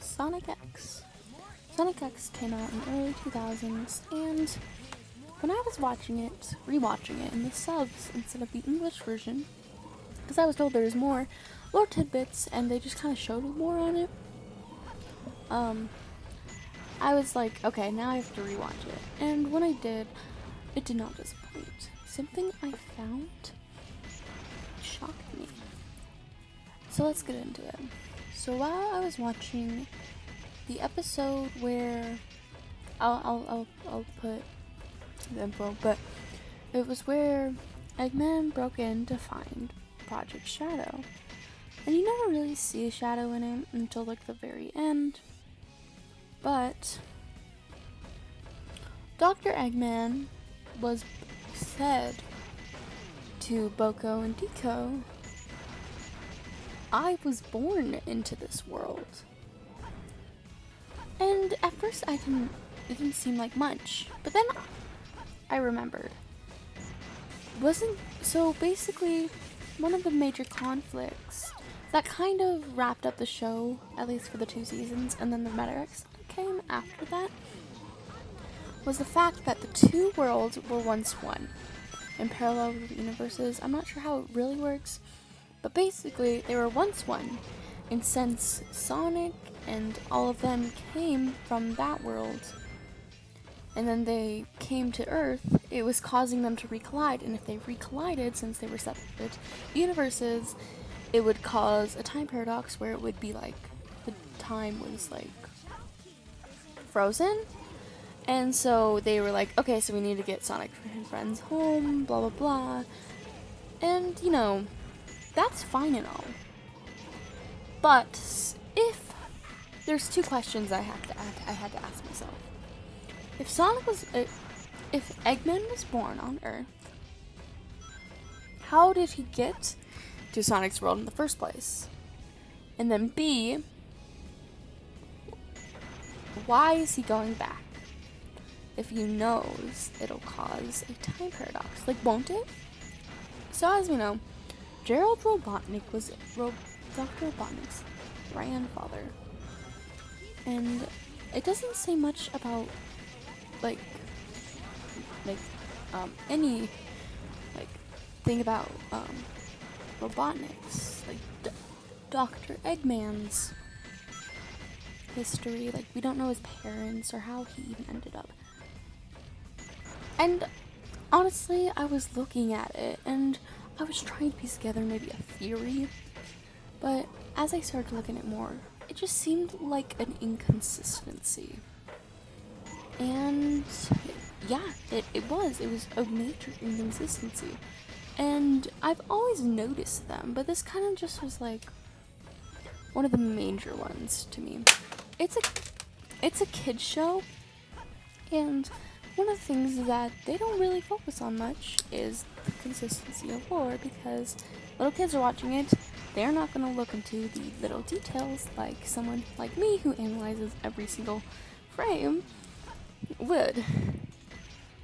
Sonic X. Sonic X came out in the early 2000s, and when I was rewatching it in the subs instead of the English version, because I was told there was more lore tidbits and they just kind of showed more on it, I was like, okay, now I have to rewatch it. And when I did, it did not disappoint. Something I found shocked me. So let's get into it. So while I was watching the episode where I'll put the info, but it was where Eggman broke in to find Project Shadow. And you never really see a shadow in it until like the very end. But Dr. Eggman was said to Boko and Deco, I was born into this world. And at first it didn't seem like much, but then I remembered. So basically, one of the major conflicts that kind of wrapped up the show, at least for the 2 seasons, and then the Meta-X came after that, was the fact that the 2 worlds were once one in parallel universes. I'm not sure how it really works, but basically they were once one, and since Sonic and all of them came from that world, and then they came to Earth, it was causing them to recollide, and if they recollided, since they were separate universes, it would cause a time paradox where it would be like the time was like frozen. And so they were like, okay, so we need to get Sonic and friends home, blah blah blah. And you know, that's fine and all. But if there's 2 questions I had to ask myself. If Eggman was born on Earth, how did he get to Sonic's world in the first place? And then B, why is he going back? If he knows it'll cause a time paradox. Like, won't it? So as we know, Gerald Robotnik was Dr. Robotnik's grandfather. And it doesn't say much about any thing about Robotnik's, Dr. Eggman's history. Like, we don't know his parents or how he even ended up. And honestly, I was looking at it and I was trying to piece together maybe a theory, but as I started looking at it more, it just seemed like an inconsistency. And yeah, it was a major inconsistency. And I've always noticed them, but this kind of just was like one of the major ones to me. It's a kid's show, and one of the things that they don't really focus on much is the consistency of lore, because little kids are watching it, they're not going to look into the little details like someone like me who analyzes every single frame would.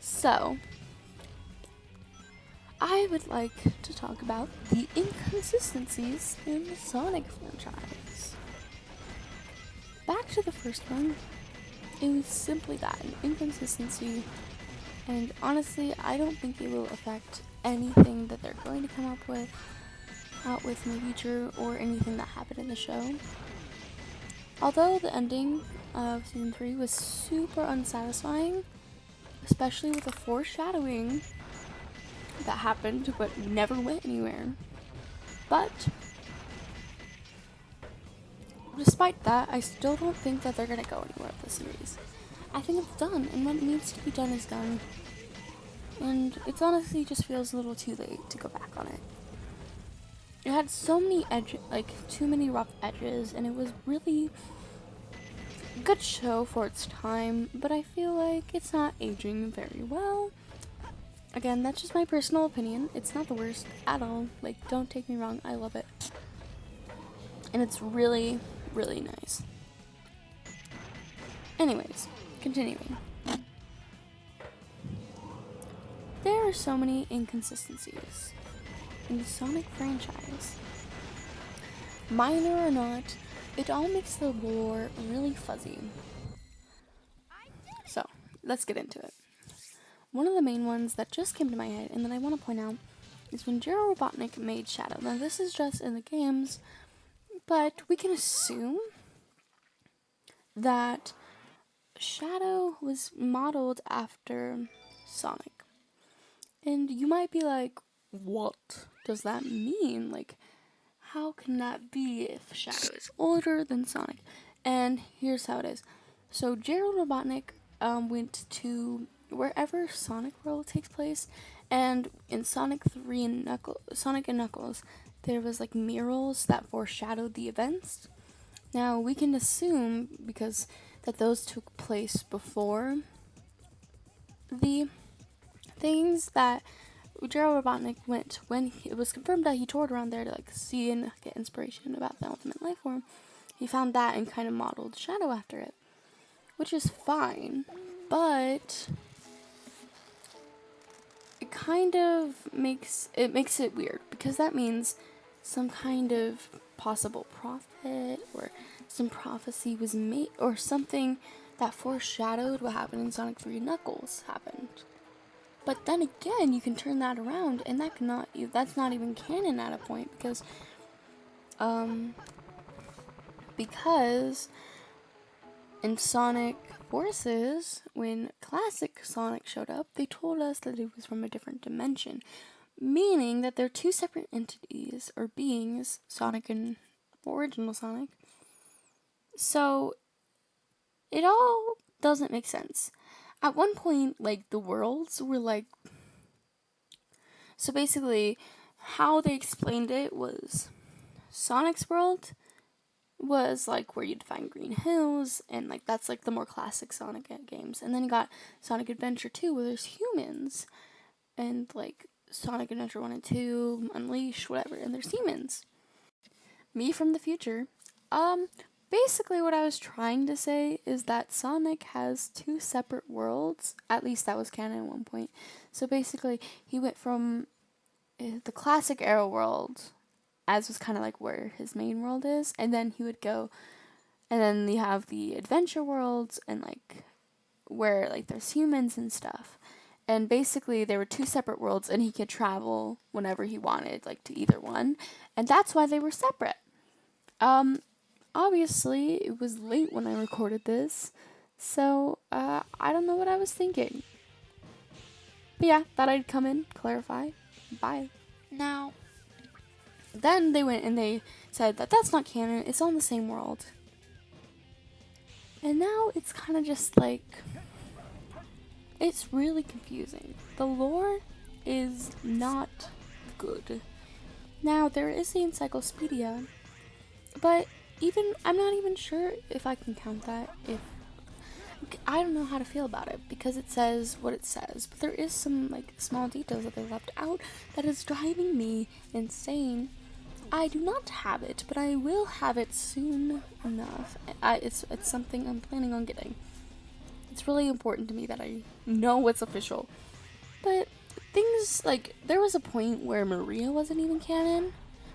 So, I would like to talk about the inconsistencies in the Sonic franchise. Back to the first one, it was simply that, an inconsistency, and honestly, I don't think it will affect anything that they're going to come out with in the future, or anything that happened in the show. Although the ending of Season 3 was super unsatisfying, especially with the foreshadowing that happened but never went anywhere. But despite that, I still don't think that they're gonna go anywhere with the series. I think it's done, and what needs to be done is done. And it honestly just feels a little too late to go back on it. It had so many too many rough edges, and it was really a good show for its time, but I feel like it's not aging very well. Again, that's just my personal opinion. It's not the worst at all. Like, don't take me wrong, I love it. And it's really, really nice. Anyways, continuing. There are so many inconsistencies in the Sonic franchise. Minor or not, it all makes the lore really fuzzy. So, let's get into it. One of the main ones that just came to my head and that I want to point out is when Jiro Robotnik made Shadow. Now, this is just in the games, but we can assume that Shadow was modeled after Sonic. And you might be like, what does that mean? Like, how can that be if Shadow is older than Sonic? And here's how it is. So Gerald Robotnik went to wherever Sonic World takes place, and in Sonic and Knuckles, there was like murals that foreshadowed the events. Now we can assume because that those took place before the things that Gerald Robotnik went when it was confirmed that he toured around there to like see and get inspiration about the ultimate life form. He found that and kind of modeled Shadow after it, which is fine, but it kind of makes it weird because that means some kind of possible prophet or some prophecy was made or something that foreshadowed what happened in Sonic 3 Knuckles happened. But then again, you can turn that around, and that's not even canon at a point because in Sonic Forces, when classic Sonic showed up, they told us that it was from a different dimension, meaning that they're two separate entities or beings, Sonic and original Sonic. So it all doesn't make sense. At one point, like, the worlds were like, so basically, how they explained it was Sonic's world was like where you'd find Green Hills, and like that's like the more classic Sonic games. And then you got Sonic Adventure 2 where there's humans, and like Sonic Adventure 1 and 2, Unleash, whatever, and there's humans. Me from the future. Basically what I was trying to say is that Sonic has two separate worlds. At least that was canon at one point. So basically he went from the classic era world, as was kind of like where his main world is, and then he would go, and then you have the adventure worlds, and like where like there's humans and stuff. And basically there were two separate worlds, and he could travel whenever he wanted, like to either one, and that's why they were separate. Obviously it was late when I recorded this, so I don't know what I was thinking. But yeah, thought I'd come in, clarify. Bye. Now, then they went and they said that that's not canon, it's on the same world. And now it's kind of just like, it's really confusing. The lore is not good. Now, there is the encyclopedia, but I'm not even sure if I can count that. I don't know how to feel about it because it says what it says, but there is some like small details that they left out that is driving me insane. I do not have it, but I will have it soon enough. It's something I'm planning on getting. It's really important to me that I know what's official. But things like, there was a point where Maria wasn't even canon,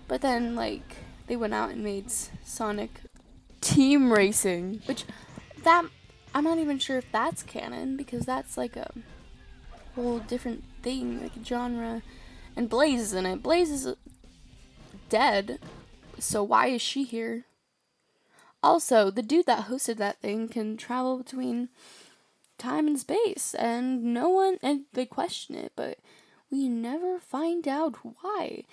but then like they went out and made Sonic Team Racing, which that I'm not even sure if that's canon because that's like a whole different thing, like a genre. And Blaze is in it. Blaze is dead, so why is she here? Also, the dude that hosted that thing can travel between time and space, and and they question it, but we never find out why.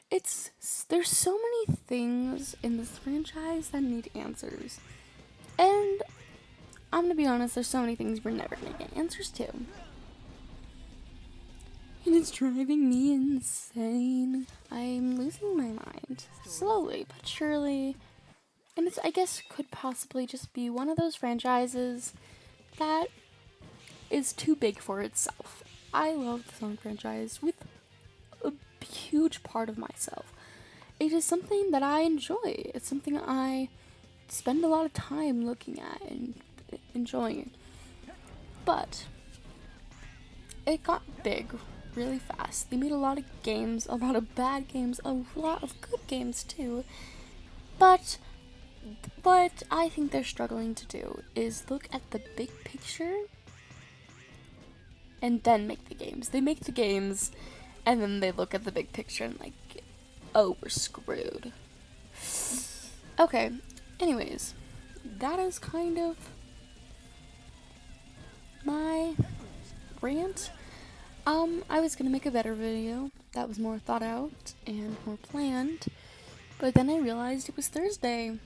There's so many things in this franchise that need answers, and I'm gonna be honest, there's so many things we're never gonna get answers to. And it's driving me insane. I'm losing my mind. Slowly but surely. And I guess could possibly just be one of those franchises that is too big for itself. I love the Sonic franchise with a huge part of myself. It is something that I enjoy. It's something I spend a lot of time looking at and enjoying. But it got big really fast. They made a lot of games, a lot of bad games, a lot of good games too. But what I think they're struggling to do is look at the big picture and then make the games. They make the games and then they look at the big picture and like, oh, we're screwed. Okay, anyways, that is kind of my rant. I was gonna make a better video that was more thought out and more planned, but then I realized it was Thursday.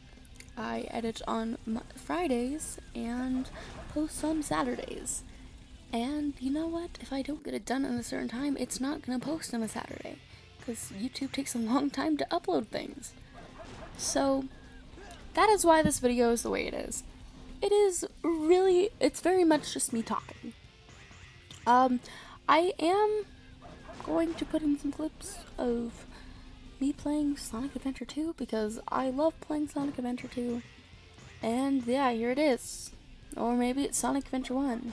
I edit on Fridays and post on Saturdays. And you know what? If I don't get it done in a certain time, it's not gonna post on a Saturday, because YouTube takes a long time to upload things. So that is why this video is the way it is. It's very much just me talking. I am going to put in some clips of me playing Sonic Adventure 2 because I love playing Sonic Adventure 2. And yeah, here it is. Or maybe it's Sonic Adventure 1.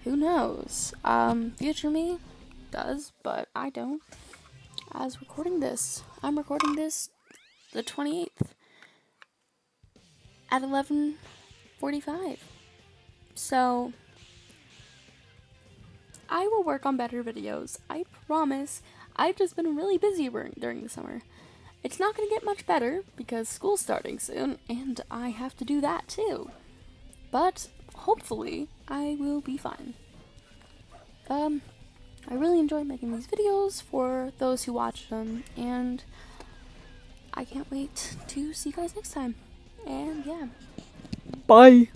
Who knows? Future me does, but I don't. As recording this, I'm recording this the 28th at 11:45. So I will work on better videos. I promise. I've just been really busy during the summer. It's not going to get much better because school's starting soon and I have to do that too. But hopefully I will be fine. I really enjoy making these videos for those who watch them, and I can't wait to see you guys next time. And yeah. Bye.